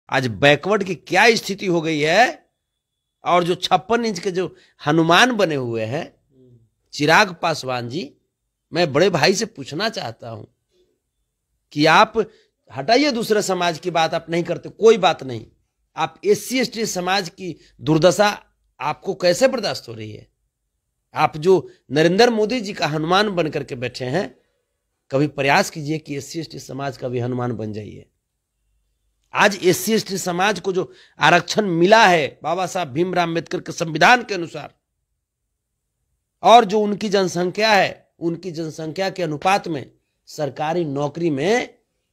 आज बैकवर्ड की क्या स्थिति हो गई है। और जो 56 इंच के जो हनुमान बने हुए हैं चिराग पासवान जी, मैं बड़े भाई से पूछना चाहता हूं कि आप हटाइए दूसरे समाज की बात, आप नहीं करते, कोई बात नहीं, आप SC ST समाज की दुर्दशा आपको कैसे बर्दाश्त हो रही है। आप जो नरेंद्र मोदी जी का हनुमान बन करके बैठे हैं, कभी प्रयास कीजिए कि SC ST समाज का भी हनुमान बन जाइए। आज SC ST समाज को जो आरक्षण मिला है बाबा साहब भीमराव अम्बेडकर के संविधान के अनुसार, और जो उनकी जनसंख्या है, उनकी जनसंख्या के अनुपात में सरकारी नौकरी में,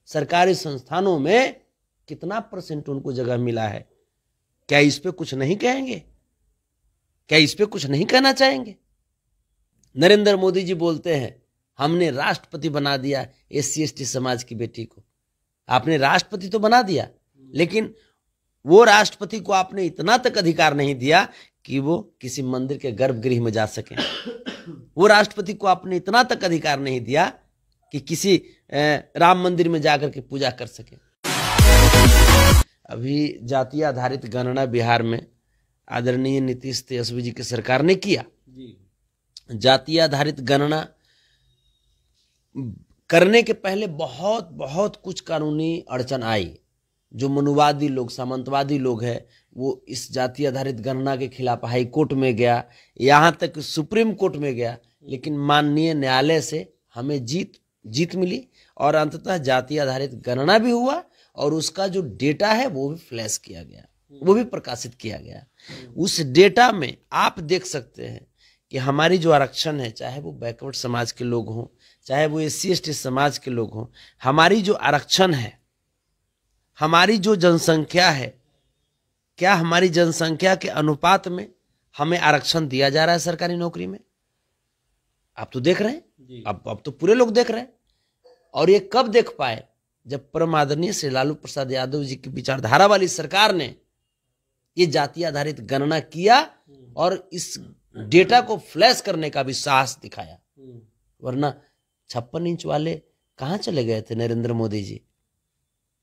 सरकारी संस्थानों में कितना % उनको जगह मिला है, क्या इस पे कुछ नहीं कहेंगे? क्या इस पे कुछ नहीं कहना चाहेंगे? नरेंद्र मोदी जी बोलते हैं हमने राष्ट्रपति बना दिया SC ST समाज की बेटी को। आपने राष्ट्रपति तो बना दिया, लेकिन वो राष्ट्रपति को आपने इतना तक अधिकार नहीं दिया कि वो किसी मंदिर के गर्भगृह में जा सके। वो राष्ट्रपति को आपने इतना तक अधिकार नहीं दिया कि किसी राम मंदिर में जाकर के पूजा कर सके। अभी जातीय आधारित गणना बिहार में आदरणीय नीतीश तेजस्वी जी की सरकार ने किया। जातीय आधारित गणना करने के पहले बहुत बहुत कुछ कानूनी अड़चन आई। जो मनुवादी लोग, सामंतवादी लोग हैं, वो इस जातीय आधारित गणना के खिलाफ हाई कोर्ट में गया, यहाँ तक सुप्रीम कोर्ट में गया, लेकिन माननीय न्यायालय से हमें जीत मिली और अंततः जातीय आधारित गणना भी हुआ और उसका जो डेटा है वो भी फ्लैश किया गया, वो भी प्रकाशित किया गया। उस डेटा में आप देख सकते हैं कि हमारी जो आरक्षण है, चाहे वो बैकवर्ड समाज के लोग हों, चाहे वो SC ST समाज के लोग हों, हमारी जो आरक्षण है, हमारी जो जनसंख्या है, क्या हमारी जनसंख्या के अनुपात में हमें आरक्षण दिया जा रहा है सरकारी नौकरी में? आप तो देख रहे हैं, अब तो पूरे लोग देख रहे हैं। और ये कब देख पाए? जब परम आदरणीय श्री लालू प्रसाद यादव जी की विचारधारा वाली सरकार ने ये जातीय आधारित गणना किया और इस डेटा को फ्लैश करने का भी साहस दिखाया। वरना 56 इंच वाले कहां चले गए थे? नरेंद्र मोदी जी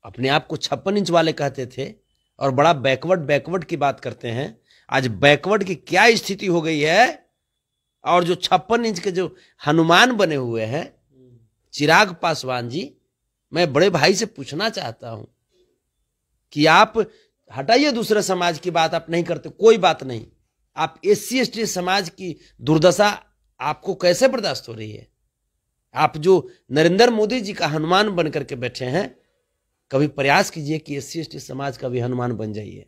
अपने आप को 56 इंच वाले कहते थे और बड़ा बैकवर्ड की बात करते हैं। आज बैकवर्ड की क्या स्थिति हो गई है। और जो 56 इंच के जो हनुमान बने हुए हैं चिराग पासवान जी, मैं बड़े भाई से पूछना चाहता हूं कि आप हटाइए दूसरे समाज की बात, आप नहीं करते, कोई बात नहीं, आप SC ST समाज की दुर्दशा आपको कैसे बर्दाश्त हो रही है। आप जो नरेंद्र मोदी जी का हनुमान बन करके बैठे हैं, कभी प्रयास कीजिए कि SC ST समाज का भी हनुमान बन जाइए।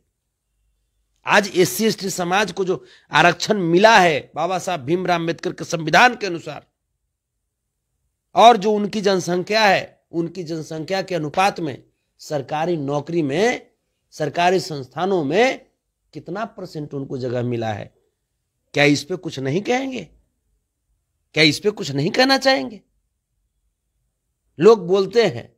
आज SC ST समाज को जो आरक्षण मिला है बाबा साहब भीमराव अम्बेडकर के संविधान के अनुसार, और जो उनकी जनसंख्या है, उनकी जनसंख्या के अनुपात में सरकारी नौकरी में, सरकारी संस्थानों में कितना % उनको जगह मिला है, क्या इस पे कुछ नहीं कहेंगे? क्या इस पे कुछ नहीं कहना चाहेंगे? लोग बोलते हैं,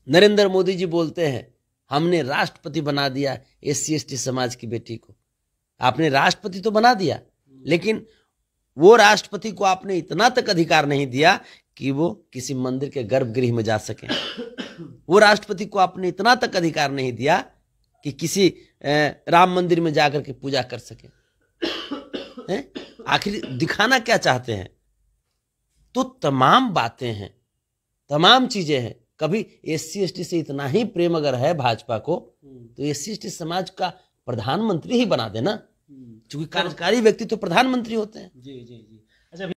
नरेंद्र मोदी जी बोलते हैं हमने राष्ट्रपति बना दिया SC ST समाज की बेटी को। आपने राष्ट्रपति तो बना दिया, लेकिन वो राष्ट्रपति को आपने इतना तक अधिकार नहीं दिया कि वो किसी मंदिर के गर्भगृह में जा सके। वो राष्ट्रपति को आपने इतना तक अधिकार नहीं दिया कि किसी राम मंदिर में जाकर के पूजा कर सके। आखिर दिखाना क्या चाहते हैं? तो तमाम बातें हैं, तमाम चीजें हैं। कभी SC ST से इतना ही प्रेम अगर है भाजपा को, तो SC ST समाज का प्रधानमंत्री ही बना देना, क्योंकि कार्यकारी व्यक्ति तो प्रधानमंत्री होते हैं। जी। अच्छा।